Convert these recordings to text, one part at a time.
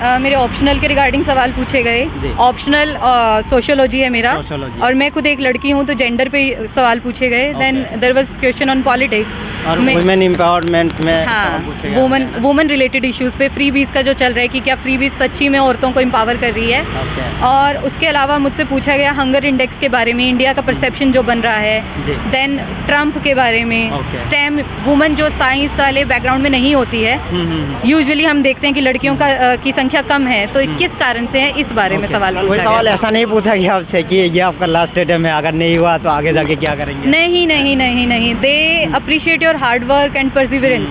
मेरे ऑप्शनल के रिगार्डिंग सवाल पूछे गए। ऑप्शनल सोशियोलॉजी है मेरा, और मैं खुद एक लड़की हूँ तो जेंडर पे सवाल पूछे गए। Then there was question on politics और वुमेन एम्पावरमेंट में। हाँ, वुमेन रिलेटेड इश्यूज़ पे फ्री बीज का जो चल रहा है कि क्या फ्री बीज सच्ची में औरतों को एम्पावर कर रही है। और उसके अलावा मुझसे पूछा गया हंगर इंडेक्स के बारे में, इंडिया का परसेप्शन जो बन रहा है। देन ट्रम्प के बारे में, स्टेम वुमेन जो साइंस वाले बैकग्राउंड में नहीं होती है, यूजुअली हम देखते हैं कि लड़कियों की संख्या कम है, तो किस कारण से है, इस बारे में सवाल पूछा गया। सवाल ऐसा नहीं पूछा गया आपसे कि ये आपका लास्ट अटेम्प्ट है, अगर नहीं हुआ तो आगे जाके क्या करेंगे? नहीं नहीं नहीं नहीं, they appreciate your hard work and perseverance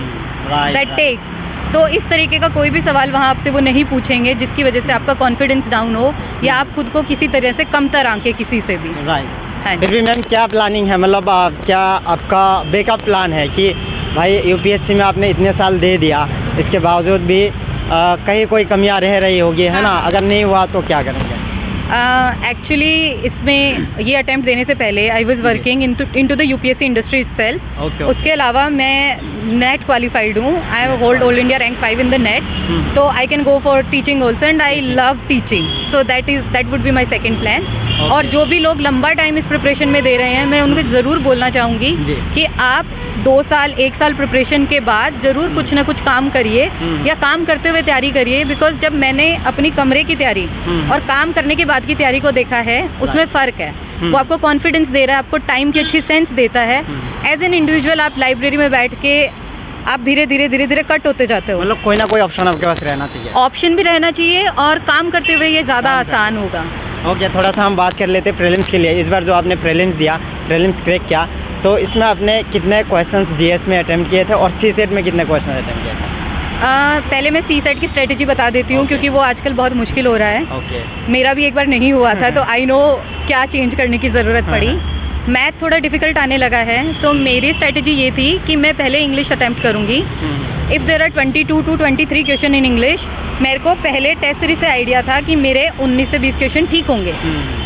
that takes. तो इस तरीके का कोई भी सवाल वहाँ आपसे वो नहीं पूछेंगे जिसकी वजह से आपका कॉन्फिडेंस डाउन हो या आप खुद को किसी तरह से कमतर आंके किसी से भी। राइट। फिर भी मैम क्या प्लानिंग है, मतलब क्या आपका बैकअप प्लान है कि भाई यूपीएससी में आपने इतने साल दे दिया, इसके बावजूद भी कहीं कोई कमियां रह रही होगी, है ना? अगर नहीं हुआ तो क्या करेंगे? एक्चुअली इसमें ये अटैम्प्ट देने से पहले I was working into the UPSC industry itself. उसके अलावा मैं नेट क्वालिफाइड हूँ, I hold all India rank 5 in the NET, तो I can go for teaching also and I love teaching, so that would be my second plan. और जो भी लोग लंबा टाइम इस प्रिपरेशन में दे रहे हैं, मैं उनको ज़रूर बोलना चाहूँगी कि आप 2 साल 1 साल प्रिपरेशन के बाद ज़रूर कुछ ना कुछ काम करिए या काम करते हुए तैयारी करिए। बिकॉज जब मैंने अपनी कमरे की तैयारी और काम करने के बाद की तैयारी को देखा है, उसमें फ़र्क है। वो आपको कॉन्फिडेंस दे रहा है, आपको टाइम की अच्छी सेंस देता है। एज एन इंडिविजुअल आप लाइब्रेरी में बैठ के आप धीरे धीरे कट होते जाते हो। मतलब कोई ना कोई ऑप्शन आपके पास रहना चाहिए। ऑप्शन भी रहना चाहिए और काम करते हुए ये ज़्यादा आसान होगा। ओके, थोड़ा सा हम बात कर लेते हैं प्रीलिम्स के लिए। इस बार जो आपने प्रीलिम्स दिया, प्रीलिम्स क्रैक किया, तो इसमें आपने कितने क्वेश्चंस जीएस में अटेम्प्ट किए थे और सीसेट में कितने क्वेश्चन अटेम्प्ट किए थे? पहले मैं सीसेट की स्ट्रेटजी बता देती हूँ क्योंकि वो आजकल बहुत मुश्किल हो रहा है। मेरा भी एक बार नहीं हुआ था तो आई नो क्या चेंज करने की ज़रूरत पड़ी। मैथ थोड़ा डिफ़िकल्ट आने लगा है, तो मेरी स्ट्रेटजी ये थी कि मैं पहले इंग्लिश अटैम्प्ट करूँगी। If there are 22 to 23 question in English, मेरे को पहले टेस्ट सीरीज से आइडिया था कि मेरे 19 से 20 क्वेश्चन ठीक होंगे।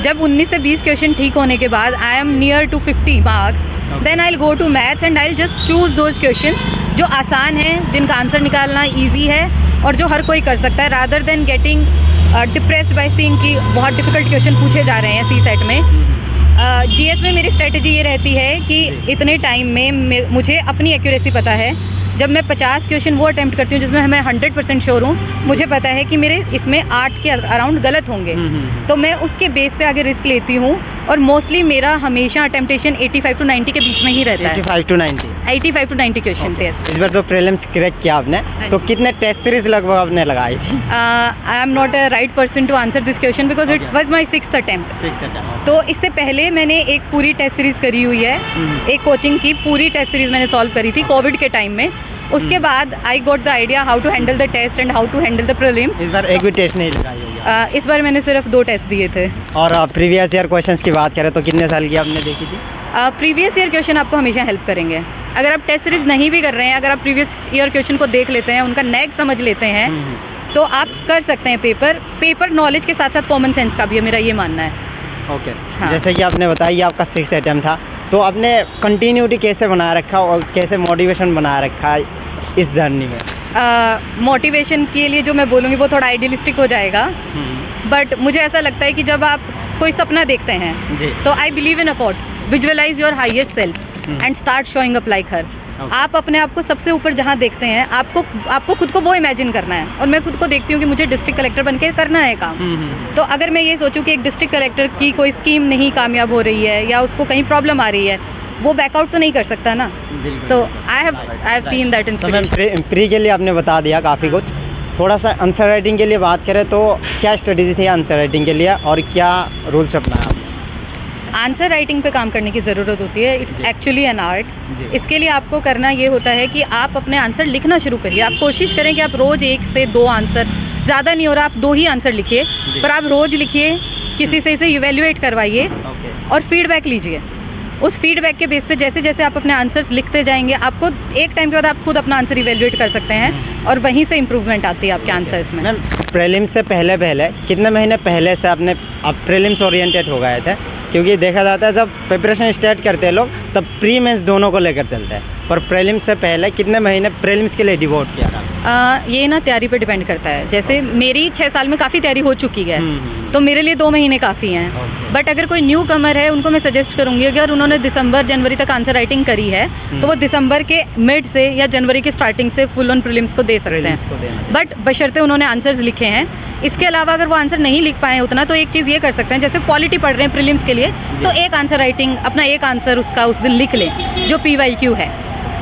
जब 19 से 20 क्वेश्चन ठीक होने के बाद I am near to 50 marks, then I will go to maths and I will just choose those questions जो आसान हैं, जिनका आंसर निकालना ईजी है और जो हर कोई कर सकता है, rather than getting depressed by seeing कि बहुत डिफ़िकल्ट क्वेश्चन पूछे जा रहे हैं सीसेट में। जीएस में मेरी स्ट्रेटजी ये रहती है कि इतने टाइम में मुझे अपनी एक्यूरेसी पता है। जब मैं 50 क्वेश्चन वो अटैम्प्ट करती हूँ जिसमें मैं 100% श्योर हूँ, मुझे पता है कि मेरे इसमें 8 के अराउंड गलत होंगे, तो मैं उसके बेस पे आगे रिस्क लेती हूँ। और मोस्टली मेरा हमेशा अटेम्प्टेशन 85 to 90 के बीच में ही रहता है। 85 to 90 क्वेश्चन। यस। इस बार जो प्रीलिम्स क्रैक किया आपने, तो कितने टेस्ट सीरीज लगभग आपने लगाई थी? I am not a right person to answer this question because it was my 6th attempt. तो इससे पहले मैंने एक पूरी टेस्ट सीरीज़ करी हुई है, एक कोचिंग की पूरी टेस्ट सीरीज़ मैंने सॉल्व करी थी कोविड के टाइम में। उसके बाद I got the idea how to handle the test and how to handle the prelims. इस बार एक भी टेस्ट नहीं लगाई होगी? इस बार मैंने सिर्फ 2 टेस्ट दिए थे। और प्रीवियस ईयर क्वेश्चंस की बात करें तो कितने साल की आपने देखी थी? प्रीवियस ईयर क्वेश्चन आपको हमेशा हेल्प करेंगे। अगर आप टेस्ट सीरीज नहीं भी कर रहे हैं, अगर आप प्रीवियस ईयर क्वेश्चन को देख लेते हैं, उनका नेक समझ लेते हैं, तो आप कर सकते हैं। पेपर नॉलेज के साथ साथ कॉमन सेंस का भी है, मेरा ये मानना है। ओके। जैसे कि आपने बताया आपका 6th अटेम्प्ट था, तो आपने कंटिन्यूटी कैसे बनाए रखा और कैसे मोटिवेशन बनाए रखा है इस जर्नी में? मोटिवेशन के लिए जो मैं बोलूँगी वो थोड़ा आइडियलिस्टिक हो जाएगा, बट मुझे ऐसा लगता है कि जब आप कोई सपना देखते हैं तो I believe in a quote, visualise your highest self and start showing up like her. आप अपने आप को सबसे ऊपर जहाँ देखते हैं, आपको खुद को वो इमेजिन करना है। और मैं खुद को देखती हूँ कि मुझे डिस्ट्रिक्ट कलेक्टर बन के करना है काम। तो अगर मैं ये सोचूं कि एक डिस्ट्रिक्ट कलेक्टर की कोई स्कीम नहीं कामयाब हो रही है या उसको कहीं प्रॉब्लम आ रही है, वो बैकआउट तो नहीं कर सकता ना। तो I have seen that inspiration. Pre के लिए आपने बता दिया काफ़ी कुछ, थोड़ा सा आंसर राइटिंग के लिए बात करें तो क्या स्ट्रेटेजी थी आंसर राइटिंग के लिए और क्या रूल्स अपनाया आपने? आंसर राइटिंग पे काम करने की ज़रूरत होती है। It's actually an art. इसके लिए आपको करना ये होता है कि आप अपने आंसर लिखना शुरू करिए। आप कोशिश करें कि आप रोज़ 1 से 2 आंसर, ज़्यादा नहीं हो रहा, आप 2 ही आंसर लिखिए, पर आप रोज़ लिखिए, किसी से इसे इवेल्युएट करवाइए और फीडबैक लीजिए। उस फीडबैक के बेस पे जैसे जैसे आप अपने आंसर्स लिखते जाएंगे, आपको एक टाइम के बाद आप खुद अपना आंसर इवेल्युएट कर सकते हैं और वहीं से इम्प्रूवमेंट आती है आपके आंसर्स में। मैम, प्रीलिम्स से पहले कितने महीने पहले से आप प्रीलिम्स ओरिएंटेड हो गए थे? क्योंकि देखा जाता है जब प्रिपरेशन स्टार्ट करते हैं लोग तब प्री मेंस दोनों को लेकर चलते हैं, पर प्रीलिम्स से पहले कितने महीने प्रीलिम्स के लिए डिवोट किया था? ये ना तैयारी पे डिपेंड करता है। जैसे मेरी 6 साल में काफ़ी तैयारी हो चुकी है, तो मेरे लिए 2 महीने काफ़ी हैं। बट अगर कोई न्यू कमर है, उनको मैं सजेस्ट करूँगी अगर उन्होंने दिसंबर जनवरी तक आंसर राइटिंग करी है तो वो दिसंबर के मिड से या जनवरी की स्टार्टिंग से फुल ऑन प्रीलिम्स को दे सकते हैं, बट बशर्ते उन्होंने आंसर्स लिखे हैं। इसके अलावा अगर वो आंसर नहीं लिख पाए उतना, तो एक चीज़ ये कर सकते हैं, जैसे पॉलिटी पढ़ रहे हैं प्रीलिम्स के लिए, तो एक आंसर राइटिंग अपना एक आंसर उसका उस दिन लिख लें जो PYQ है,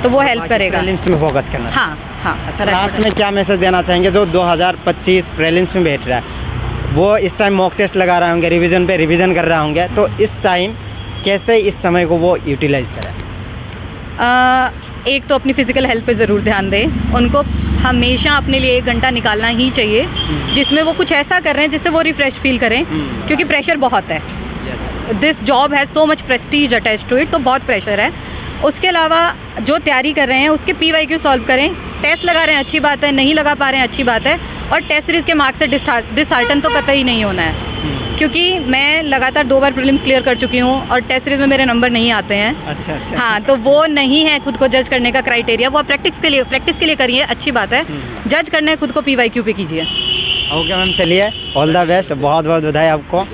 तो वो हेल्प करेगा। प्रीलिम्स में फोकस करना। हाँ हाँ। अच्छा, लास्ट में क्या मैसेज देना चाहेंगे जो 2025 प्रीलिम्स में बैठ रहा है, वो इस टाइम मॉक टेस्ट लगा रहे होंगे, रिवीजन पे रिवीजन कर रहे होंगे, तो इस टाइम कैसे इस समय को वो यूटिलाइज करें? एक तो अपनी फिजिकल हेल्थ पे ज़रूर ध्यान दें। उनको हमेशा अपने लिए 1 घंटा निकालना ही चाहिए जिसमें वो कुछ ऐसा कर रहे हैं जिससे वो रिफ्रेश फील करें, क्योंकि प्रेशर बहुत है। This job has so much prestige attach to it, तो बहुत प्रेशर है। उसके अलावा जो तैयारी कर रहे हैं उसके PYQ सॉल्व करें। टेस्ट लगा रहे हैं, अच्छी बात है, नहीं लगा पा रहे हैं, अच्छी बात है, और टेस्ट सीरीज़ के मार्क्स से डिसहार्टन तो कतई नहीं होना है, क्योंकि मैं लगातार 2 बार प्रीलिम्स क्लियर कर चुकी हूँ और टेस्ट सीरीज़ में मेरे नंबर नहीं आते हैं। अच्छा। हाँ, तो वो नहीं है खुद को जज करने का क्राइटेरिया। वो आप प्रैक्टिस के लिए करिए, अच्छी बात है। जज करना है खुद को PYQ पे कीजिए। ओके मैम, चलिए, ऑल द बेस्ट, बहुत बहुत बधाई आपको।